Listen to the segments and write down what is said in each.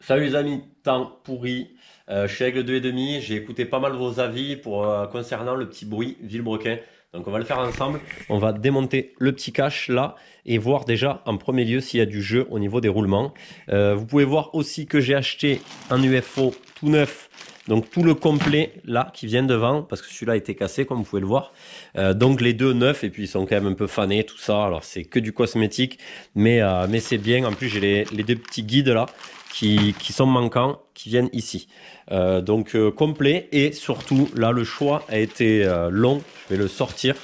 Salut les amis, temps pourri. Je suis avec le 2,5. J'ai écouté pas mal vos avis concernant le petit bruit Villebrequin. Donc on va le faire ensemble. On va démonter le petit cache là et voir déjà en premier lieu s'il y a du jeu au niveau des roulements. Vous pouvez voir aussi que j'ai acheté un UFO tout neuf. Donc tout le complet là qui vient devant parce que celui-là a été cassé comme vous pouvez le voir. Donc les deux neufs et puis ils sont quand même un peu fanés tout ça. Alors c'est que du cosmétique mais c'est bien. En plus j'ai les deux petits guides là qui sont manquants, qui viennent ici. Complet et surtout là le choix a été long, je vais le sortir.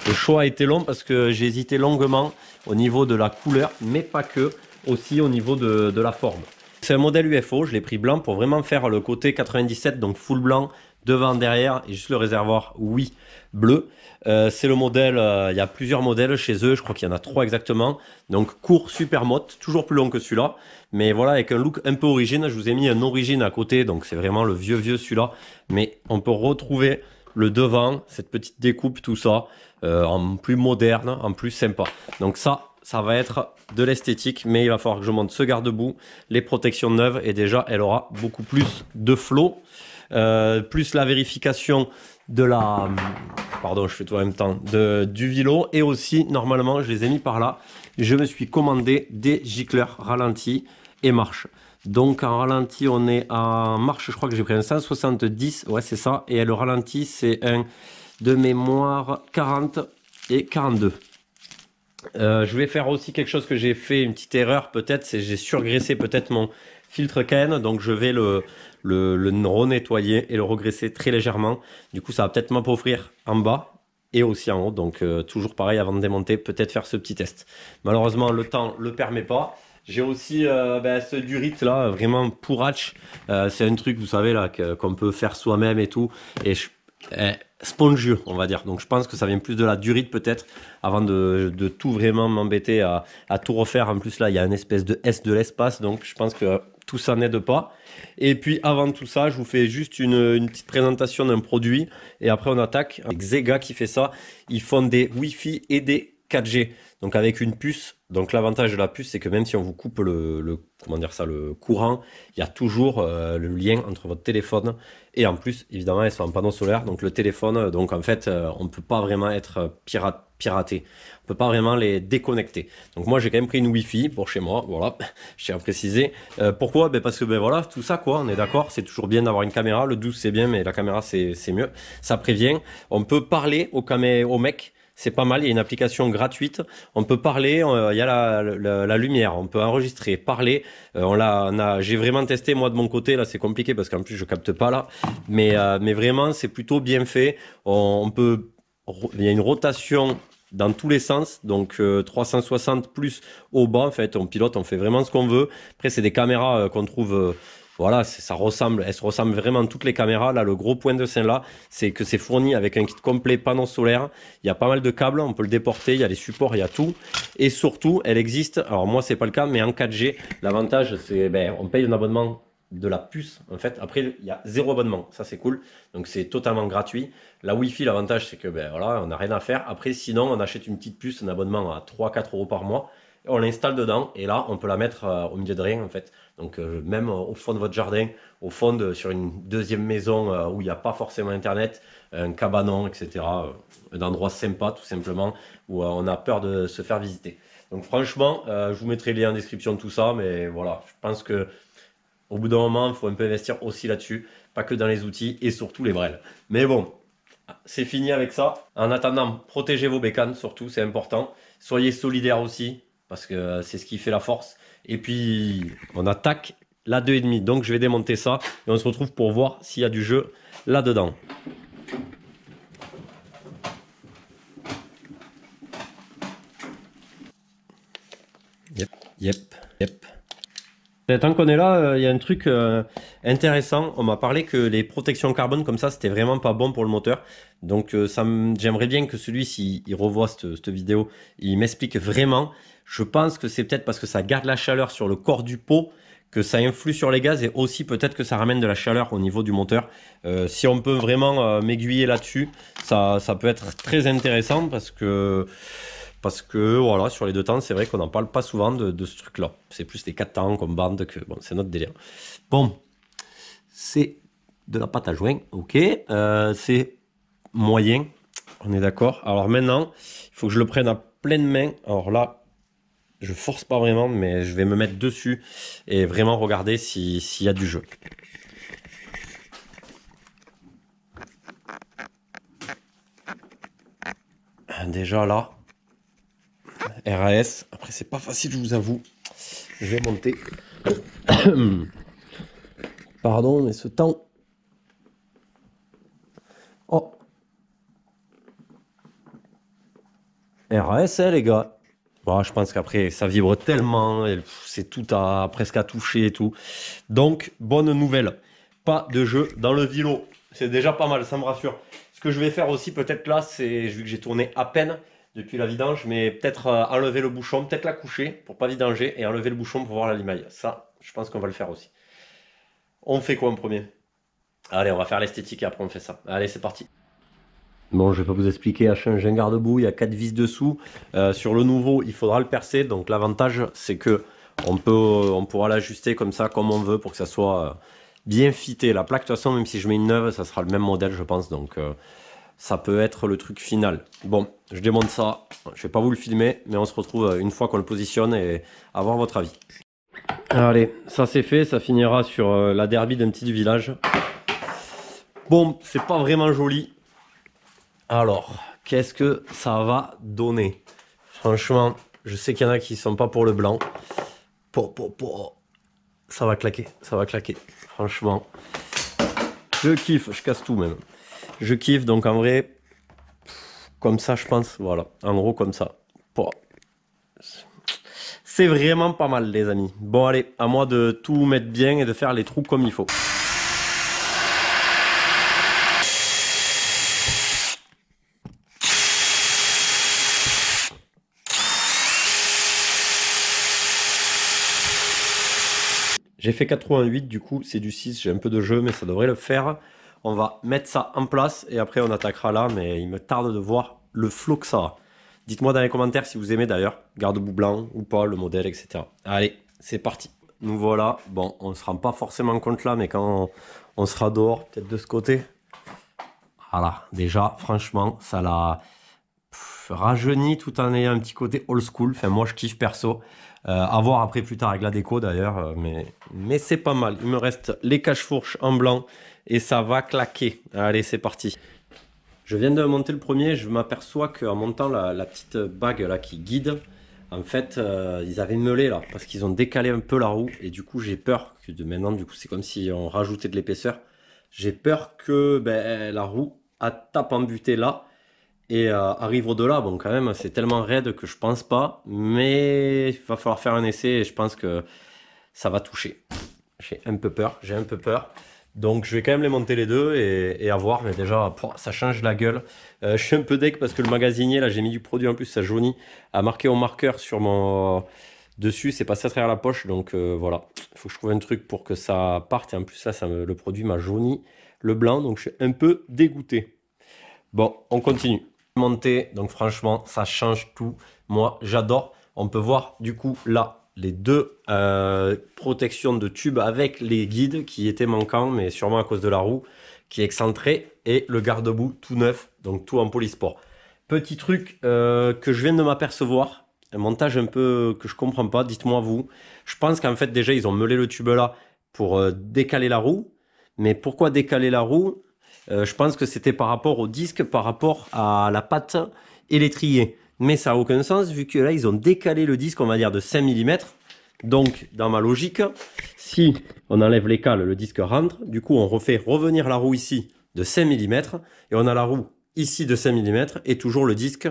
Le choix a été long parce que j'ai hésité longuement au niveau de la couleur, mais pas que, aussi au niveau de la forme. C'est un modèle UFO, je l'ai pris blanc pour vraiment faire le côté 97, donc full blanc, devant, derrière, et juste le réservoir, oui, bleu. C'est le modèle, il y a plusieurs modèles chez eux, je crois qu'il y en a 3 exactement. Donc court, super motte, toujours plus long que celui-là. Mais voilà, avec un look un peu origine, je vous ai mis un origine à côté, donc c'est vraiment le vieux celui-là. Mais on peut retrouver le devant, cette petite découpe, tout ça, en plus moderne, en plus sympa. Donc ça va être de l'esthétique, mais il va falloir que je monte ce garde-boue, les protections neuves, et déjà elle aura beaucoup plus de flow, plus la vérification de la... Pardon, je fais tout en même temps, du vilo, et aussi, normalement, je les ai mis par là, je me suis commandé des gicleurs ralenti et marche. Donc en ralenti, on est en marche, je crois que j'ai pris un 170, ouais c'est ça, et le ralenti, c'est un de mémoire 40 et 42. Je vais faire aussi quelque chose que j'ai fait, une petite erreur peut-être, c'est j'ai surgraissé peut-être mon filtre Cayenne, donc je vais le renettoyer et le regraisser très légèrement. Du coup ça va peut-être m'appauvrir en bas et aussi en haut, donc toujours pareil avant de démonter, peut-être faire ce petit test. Malheureusement le temps le permet pas. J'ai aussi ce durit là, vraiment pourratch, c'est un truc vous savez là qu'on peut faire soi-même et tout, et spongieux on va dire, donc je pense que ça vient plus de la durite peut-être avant de tout vraiment m'embêter à tout refaire. En plus là il y a une espèce de S de l'espace, donc je pense que tout ça n'aide pas. Et puis avant tout ça je vous fais juste une petite présentation d'un produit et après on attaque avec Zega qui fait ça. Ils font des Wi-Fi et des 4G, donc avec une puce. Donc l'avantage de la puce, c'est que même si on vous coupe comment dire ça, le courant, il y a toujours le lien entre votre téléphone et en plus, évidemment, elles sont en panneau solaire, donc le téléphone, donc en fait, on ne peut pas vraiment être piraté. On peut pas vraiment les déconnecter. Donc moi, j'ai quand même pris une Wi-Fi pour chez moi, voilà, je tiens à préciser. Pourquoi? Parce que voilà, tout ça quoi, on est d'accord, c'est toujours bien d'avoir une caméra. Le 12 c'est bien, mais la caméra c'est mieux. Ça prévient. On peut parler au mec. C'est pas mal, il y a une application gratuite, on peut parler, il y a la lumière, on peut enregistrer, parler. J'ai vraiment testé moi de mon côté, là c'est compliqué parce qu'en plus je capte pas là, mais vraiment c'est plutôt bien fait. Il y a une rotation dans tous les sens, donc 360 plus au bas en fait, on pilote, on fait vraiment ce qu'on veut. Après c'est des caméras qu'on trouve... voilà, elles se ressemblent vraiment toutes les caméras. Là, le gros point de Saint-Là, c'est que c'est fourni avec un kit complet panneau solaire. Il y a pas mal de câbles, on peut le déporter, il y a les supports, il y a tout. Et surtout, elle existe, alors moi, c'est pas le cas, mais en 4G, l'avantage, c'est, on paye un abonnement de la puce, en fait. Après, il y a 0 abonnement, ça c'est cool. Donc c'est totalement gratuit. La Wi-Fi, l'avantage, c'est que, voilà, on n'a rien à faire. Après, sinon, on achète une petite puce, un abonnement à 3-4 euros par mois. On l'installe dedans et là on peut la mettre au milieu de rien en fait, donc même au fond de votre jardin, au fond sur une deuxième maison où il n'y a pas forcément internet, un cabanon etc, un endroit sympa tout simplement où on a peur de se faire visiter. Donc franchement je vous mettrai les liens en description de tout ça, mais voilà, je pense que au bout d'un moment il faut un peu investir aussi là-dessus, pas que dans les outils et surtout les brels. Mais bon, c'est fini avec ça. En attendant, protégez vos bécanes surtout, c'est important. Soyez solidaires aussi, parce que c'est ce qui fait la force. Et puis, on attaque la 2,5. Donc, je vais démonter ça et on se retrouve pour voir s'il y a du jeu là-dedans. Yep. Tant qu'on est là, il y a un truc intéressant. On m'a parlé que les protections carbone comme ça, c'était vraiment pas bon pour le moteur. Donc j'aimerais bien que celui-ci il revoie cette vidéo, il m'explique vraiment. Je pense que c'est peut-être parce que ça garde la chaleur sur le corps du pot, que ça influe sur les gaz et aussi peut-être que ça ramène de la chaleur au niveau du moteur. Si on peut vraiment m'aiguiller là-dessus, ça peut être très intéressant parce que voilà, sur les deux temps, c'est vrai qu'on n'en parle pas souvent de ce truc-là. C'est plus les 4 temps qu'on bande que bon, c'est notre délire. Bon, c'est de la pâte à joint, ok. C'est moyen, on est d'accord. Alors maintenant, il faut que je le prenne à pleine main. Alors là, je force pas vraiment, mais je vais me mettre dessus et vraiment regarder s'il y a du jeu. Déjà là, RAS. Après, c'est pas facile, je vous avoue. Je vais monter. Pardon, mais ce temps. Oh. RAS, hein, les gars. Bon, je pense qu'après, ça vibre tellement. C'est tout presque à toucher et tout. Donc, bonne nouvelle. Pas de jeu dans le vilo. C'est déjà pas mal, ça me rassure. Ce que je vais faire aussi, peut-être là, c'est, vu que j'ai tourné à peine depuis la vidange, mais peut-être enlever le bouchon, peut-être la coucher pour pas vidanger et enlever le bouchon pour voir la limaille. Ça, je pense qu'on va le faire aussi. On fait quoi en premier? Allez, on va faire l'esthétique et après on fait ça. Allez, c'est parti. Bon, je vais pas vous expliquer, à changer un garde-boue, il y a 4 vis dessous. Sur le nouveau, il faudra le percer. Donc l'avantage, c'est que on pourra l'ajuster comme ça, comme on veut, pour que ça soit bien fité. La plaque, de toute façon, même si je mets une neuve, ça sera le même modèle, je pense. Donc ça peut être le truc final. Bon, je démonte ça. Je vais pas vous le filmer, mais on se retrouve une fois qu'on le positionne et avoir votre avis. Allez, ça c'est fait. Ça finira sur la derby d'un petit village. Bon, c'est pas vraiment joli. Alors, qu'est-ce que ça va donner? Franchement, je sais qu'il y en a qui sont pas pour le blanc. Ça va claquer, ça va claquer. Franchement, je kiffe, je casse tout même. Je kiffe, donc en vrai, comme ça je pense, voilà. En gros comme ça. C'est vraiment pas mal les amis. Bon allez, à moi de tout mettre bien et de faire les trous comme il faut. J'ai fait 88, du coup c'est du 6, j'ai un peu de jeu mais ça devrait le faire. On va mettre ça en place et après on attaquera là, mais il me tarde de voir le flow que ça a. Dites-moi dans les commentaires si vous aimez d'ailleurs, garde-boue blanc ou pas, le modèle, etc. Allez, c'est parti. Nous voilà, bon on ne se rend pas forcément compte là, mais quand on sera dehors, peut-être de ce côté. Voilà, déjà franchement ça l'a rajeuni tout en ayant un petit côté old school. Enfin moi je kiffe perso. À voir après plus tard avec la déco d'ailleurs, mais c'est pas mal. Il me reste les cache-fourches en blanc et ça va claquer. Allez, c'est parti. Je viens de monter le premier, je m'aperçois qu'en montant la petite bague là qui guide, en fait, ils avaient meulé là parce qu'ils ont décalé un peu la roue et du coup j'ai peur que de maintenant, du coup c'est comme si on rajoutait de l'épaisseur. J'ai peur que la roue tape en butée là. Et arrive au-delà, bon quand même c'est tellement raide que je pense pas, mais il va falloir faire un essai et je pense que ça va toucher. J'ai un peu peur, Donc je vais quand même les monter les deux et à voir, mais déjà ça change la gueule. Je suis un peu deg parce que le magasinier, là j'ai mis du produit en plus, ça jaunit, a marqué au marqueur sur mon dessus, c'est passé à travers la poche, donc voilà. Il faut que je trouve un truc pour que ça parte et en plus là le produit m'a jauni le blanc, donc je suis un peu dégoûté. Bon, on continue. Monter, donc franchement ça change tout, moi j'adore. On peut voir du coup là les deux protections de tubes avec les guides qui étaient manquants, mais sûrement à cause de la roue qui est excentrée, et le garde-boue tout neuf, donc tout en polysport. Petit truc que je viens de m'apercevoir, un montage un peu que je comprends pas, dites-moi vous. Je pense qu'en fait déjà ils ont meulé le tube là pour décaler la roue, mais pourquoi décaler la roue? Je pense que c'était par rapport au disque, par rapport à la patte et l'étrier. Mais ça n'a aucun sens vu que là, ils ont décalé le disque, on va dire, de 5 mm. Donc, dans ma logique, si on enlève les cales, le disque rentre. Du coup, on refait revenir la roue ici de 5 mm. Et on a la roue ici de 5 mm et toujours le disque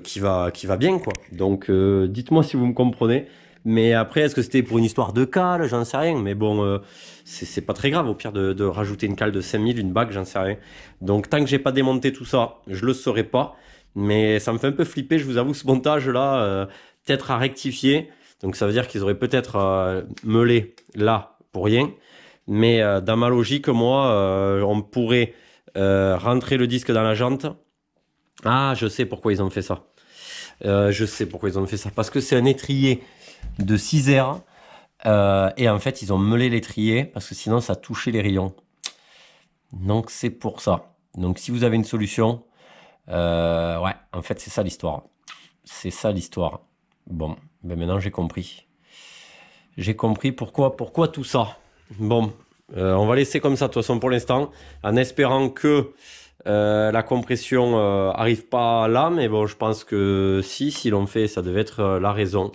qui va bien, quoi. Donc, dites-moi si vous me comprenez. Mais après, est-ce que c'était pour une histoire de cale? J'en sais rien. Mais bon, c'est pas très grave. Au pire de rajouter une cale de 5000, une bague, j'en sais rien. Donc, tant que j'ai pas démonté tout ça, je le saurai pas. Mais ça me fait un peu flipper, je vous avoue, ce montage-là, peut-être à rectifier. Donc, ça veut dire qu'ils auraient peut-être meulé là pour rien. Mais dans ma logique, moi, on pourrait rentrer le disque dans la jante. Ah, je sais pourquoi ils ont fait ça. Je sais pourquoi ils ont fait ça. Parce que c'est un étrier de 6 airs. Et en fait, ils ont meulé l'étrier parce que sinon, ça touchait les rayons. Donc, c'est pour ça. Donc, si vous avez une solution, ouais, en fait, c'est ça l'histoire. C'est ça l'histoire. Bon, ben maintenant, j'ai compris. J'ai compris pourquoi tout ça. Bon, on va laisser comme ça, de toute façon, pour l'instant, en espérant que la compression arrive pas là. Mais bon, je pense que si l'on fait, ça devait être la raison.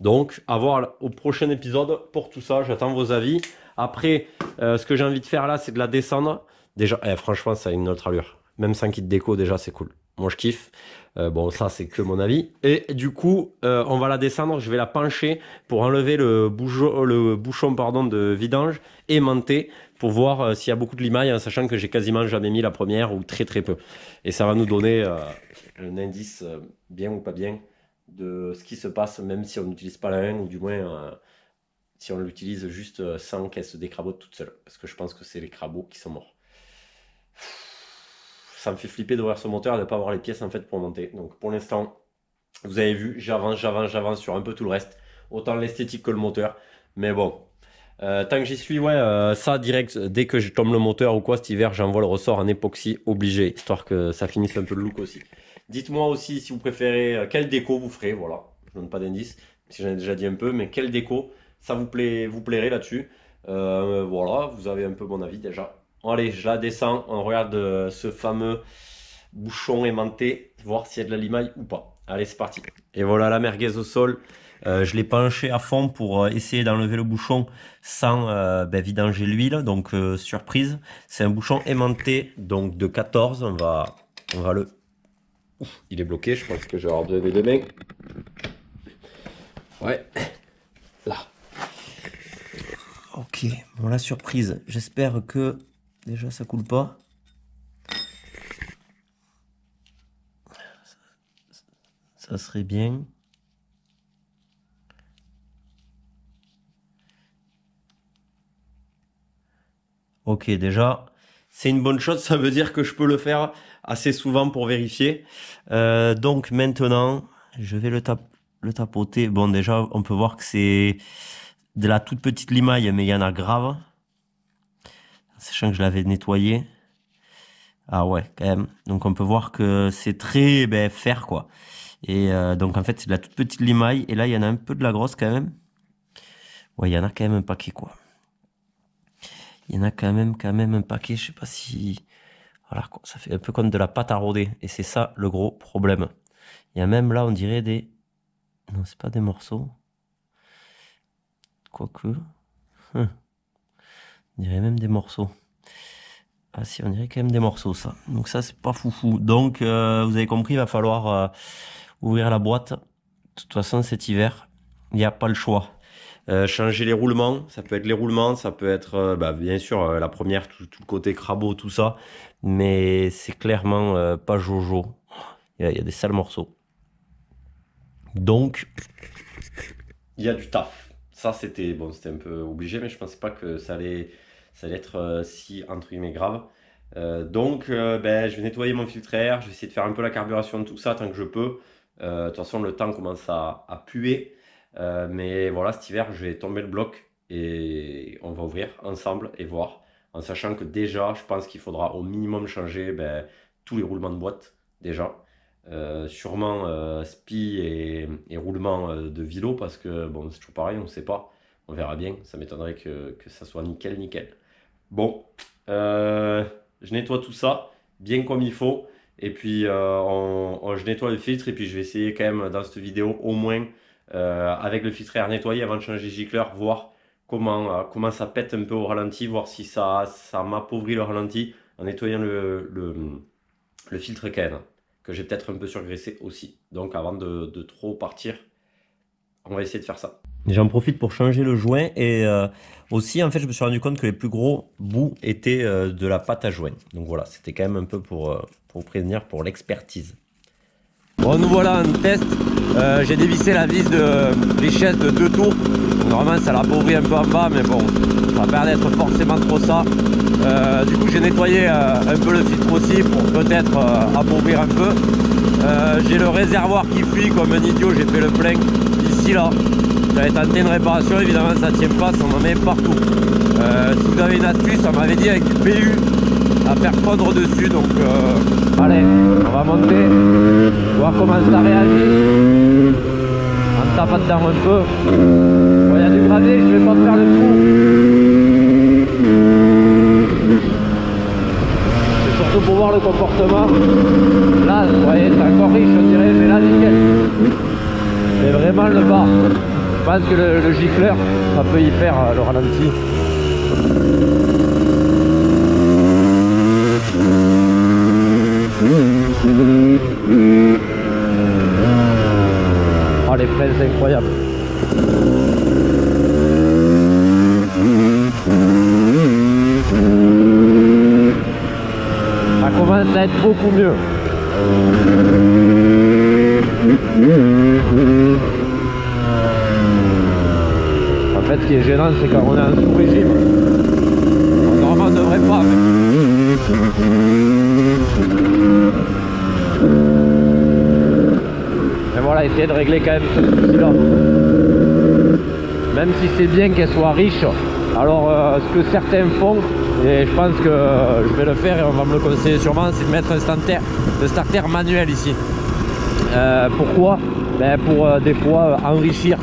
Donc, à voir au prochain épisode pour tout ça. J'attends vos avis. Après, ce que j'ai envie de faire là, c'est de la descendre. Déjà, franchement, ça a une autre allure. Même sans kit déco, déjà, c'est cool. Moi, je kiffe. Bon, ça, c'est que mon avis. Et du coup, on va la descendre. Je vais la pencher pour enlever le bouchon pardon, de vidange aimanté pour voir s'il y a beaucoup de limaille, en sachant que j'ai quasiment jamais mis la première ou très très peu. Et ça va nous donner un indice bien ou pas bien de ce qui se passe, même si on n'utilise pas la haine, ou du moins si on l'utilise juste sans qu'elle se décrabote toute seule. Parce que je pense que c'est les crabos qui sont morts. Ça me fait flipper d'ouvrir ce moteur et de ne pas avoir les pièces en fait pour monter. Donc pour l'instant, vous avez vu, j'avance sur un peu tout le reste. Autant l'esthétique que le moteur. Mais bon, tant que j'y suis, ouais, ça direct, dès que je tombe le moteur ou quoi cet hiver, j'envoie le ressort en époxy obligé, histoire que ça finisse un peu le look aussi. Dites-moi aussi si vous préférez, quelle déco vous ferez, voilà. Je ne donne pas d'indice, si j'en ai déjà dit un peu, mais quelle déco ça vous plairait là-dessus. Voilà, vous avez un peu mon avis déjà. Allez, je la descends, on regarde ce fameux bouchon aimanté, voir s'il y a de la limaille ou pas. Allez, c'est parti. Et voilà la merguez au sol. Je l'ai penché à fond pour essayer d'enlever le bouchon sans vidanger l'huile. Donc, surprise, c'est un bouchon aimanté donc de 14. On va le... Ouf, il est bloqué, je pense que je vais avoir donné des mains. Ouais, là. Ok, bon la surprise, j'espère que déjà ça coule pas. Ça serait bien. Ok, déjà, c'est une bonne chose, ça veut dire que je peux le faire assez souvent pour vérifier. Donc maintenant, je vais le tapoter. Bon, déjà, on peut voir que c'est de la toute petite limaille, mais il y en a grave. Sachant que je l'avais nettoyé. Ah ouais, quand même. Donc on peut voir que c'est très fer, quoi. Et donc en fait, c'est de la toute petite limaille. Et là, il y en a un peu de la grosse quand même. Ouais, il y en a quand même un paquet, quoi. Il y en a quand même un paquet. Je sais pas si... Voilà, ça fait un peu comme de la pâte à rôder. Et c'est ça le gros problème. Il y a même là, on dirait des... Non, c'est pas des morceaux. Quoique... On dirait même des morceaux. Ah si, on dirait quand même des morceaux, ça. Donc ça, c'est pas foufou. Donc, vous avez compris, il va falloir ouvrir la boîte. De toute façon, cet hiver, il n'y a pas le choix. Changer les roulements, ça peut être les roulements, ça peut être, bien sûr, la première, tout le côté crabeau, tout ça. Mais c'est clairement pas Jojo. Il y a des sales morceaux. Donc, il y a du taf. Ça, c'était un peu obligé, mais je pensais pas que ça allait être si, entre guillemets, grave. Donc, je vais nettoyer mon filtre à air. Je vais essayer de faire un peu la carburation de tout ça tant que je peux. De toute façon, le temps commence à puer. Mais voilà, cet hiver, je vais tomber le bloc et on va ouvrir ensemble et voir. En sachant que déjà, je pense qu'il faudra au minimum changer tous les roulements de boîte, déjà. Sûrement spi et roulement de vilo parce que bon, c'est toujours pareil, on ne sait pas. On verra bien, ça m'étonnerait que ça soit nickel. Bon, je nettoie tout ça bien comme il faut. Et puis je nettoie le filtre et puis je vais essayer quand même dans cette vidéo au moins avec le filtre à air nettoyé avant de changer le gicleur, voir comment ça pète un peu au ralenti, voir si ça m'appauvrit le ralenti en nettoyant le filtre KN que j'ai peut-être un peu surgraissé aussi. Donc avant de trop partir, on va essayer de faire ça. J'en profite pour changer le joint et aussi en fait je me suis rendu compte que les plus gros bouts étaient de la pâte à joint. Donc voilà, c'était quand même un peu pour prévenir pour l'expertise. Bon, nous voilà en test. J'ai dévissé la vis de richesse de 2 tours. Normalement ça l'appauvrit un peu en bas, mais bon, ça va pas d'être forcément trop ça. Du coup j'ai nettoyé un peu le filtre aussi pour peut-être appauvrir un peu. J'ai le réservoir qui fuit comme un idiot, j'ai fait le plein ici là. J'avais tenté une réparation, évidemment ça tient pas, ça en met partout. Si vous avez une astuce, on m'avait dit avec du PU à faire fondre dessus, donc allez, on va monter, voir comment ça réagit. En tapant dedans un peu. Bon, il y a du gravier, je vais pas faire le trou. C'est surtout pour voir le comportement. Là, vous voyez, c'est encore riche, on dirait, mais là, nickel. C'est vraiment le bas. Je pense que le gicleur, ça peut y faire le ralenti. Oh, les freins, c'est incroyable. Ça commence à être beaucoup mieux. En fait, ce qui est gênant, c'est quand on est en sous-régime. Normalement, on ne devrait pas. Mais voilà, essayer de régler quand même ce souci-là. Même si c'est bien qu'elle soit riche, alors ce que certains font, et je pense que je vais le faire et on va me le conseiller sûrement, c'est de mettre un starter manuel ici. Pourquoi? Ben pour des fois enrichir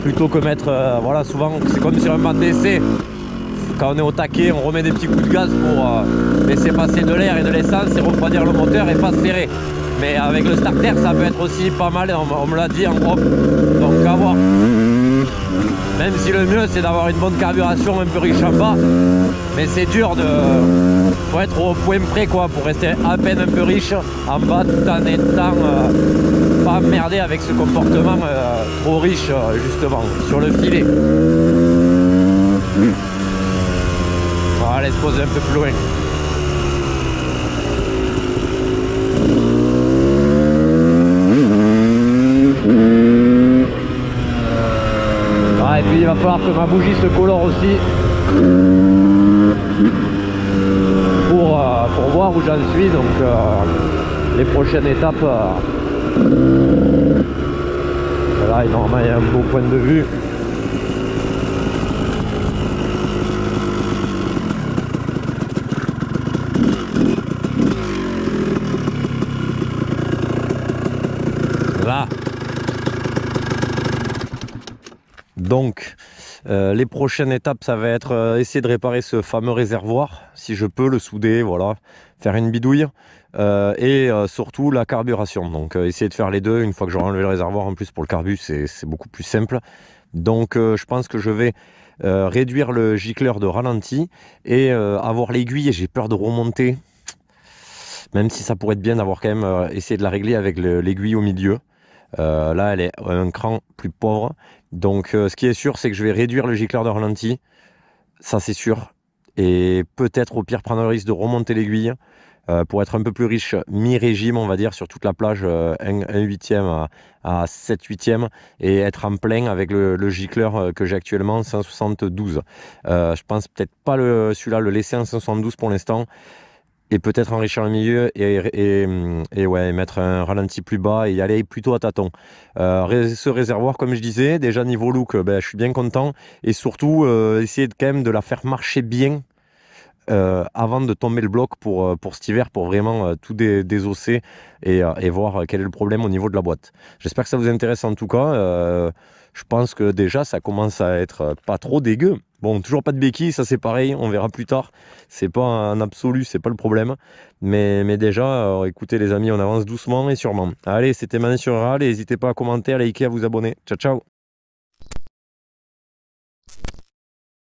plutôt que mettre, voilà, souvent c'est comme sur un banc d'essai. Quand on est au taquet, on remet des petits coups de gaz pour laisser passer de l'air et de l'essence et refroidir le moteur et pas serrer. Mais avec le starter, ça peut être aussi pas mal, on me l'a dit en off, donc à voir. Même si le mieux c'est d'avoir une bonne carburation un peu riche en bas, mais c'est dur de... faut être au point près quoi, pour rester à peine un peu riche en bas tout en étant pas emmerdé avec ce comportement trop riche justement sur le filet. On va aller se poser un peu plus loin. Ah, et puis il va falloir que ma bougie se colore aussi pour voir où j'en suis, donc les prochaines étapes. Là normalement il y a un beau point de vue. Là. Donc les prochaines étapes, ça va être essayer de réparer ce fameux réservoir, si je peux le souder, voilà, faire une bidouille et surtout la carburation. Donc essayer de faire les deux une fois que j'aurai enlevé le réservoir. En plus pour le carbu c'est beaucoup plus simple. Donc je pense que je vais réduire le gicleur de ralenti et avoir l'aiguille. J'ai peur de remonter, même si ça pourrait être bien d'avoir quand même essayé de la régler avec l'aiguille au milieu. Là elle est un cran plus pauvre, donc ce qui est sûr c'est que je vais réduire le gicleur de ralenti, ça c'est sûr, et peut-être au pire prendre le risque de remonter l'aiguille pour être un peu plus riche mi-régime on va dire sur toute la plage, 1/8 à 7/8 et être en plein avec le gicleur que j'ai actuellement 172. Je pense peut-être pas celui-là le laisser en 172 pour l'instant, et peut-être enrichir le milieu et ouais, mettre un ralenti plus bas et y aller plutôt à tâtons. Ce réservoir, comme je disais, déjà niveau look, ben, je suis bien content, et surtout essayer quand même de la faire marcher bien avant de tomber le bloc pour cet hiver, pour vraiment tout désosser et voir quel est le problème au niveau de la boîte. J'espère que ça vous intéresse en tout cas. Je pense que déjà ça commence à être pas trop dégueu. Bon, toujours pas de béquilles, ça c'est pareil, on verra plus tard. C'est pas un absolu, c'est pas le problème. Mais déjà, écoutez les amis, on avance doucement et sûrement. Allez, c'était Manin sur Ral, et n'hésitez pas à commenter, à liker, à vous abonner. Ciao, ciao!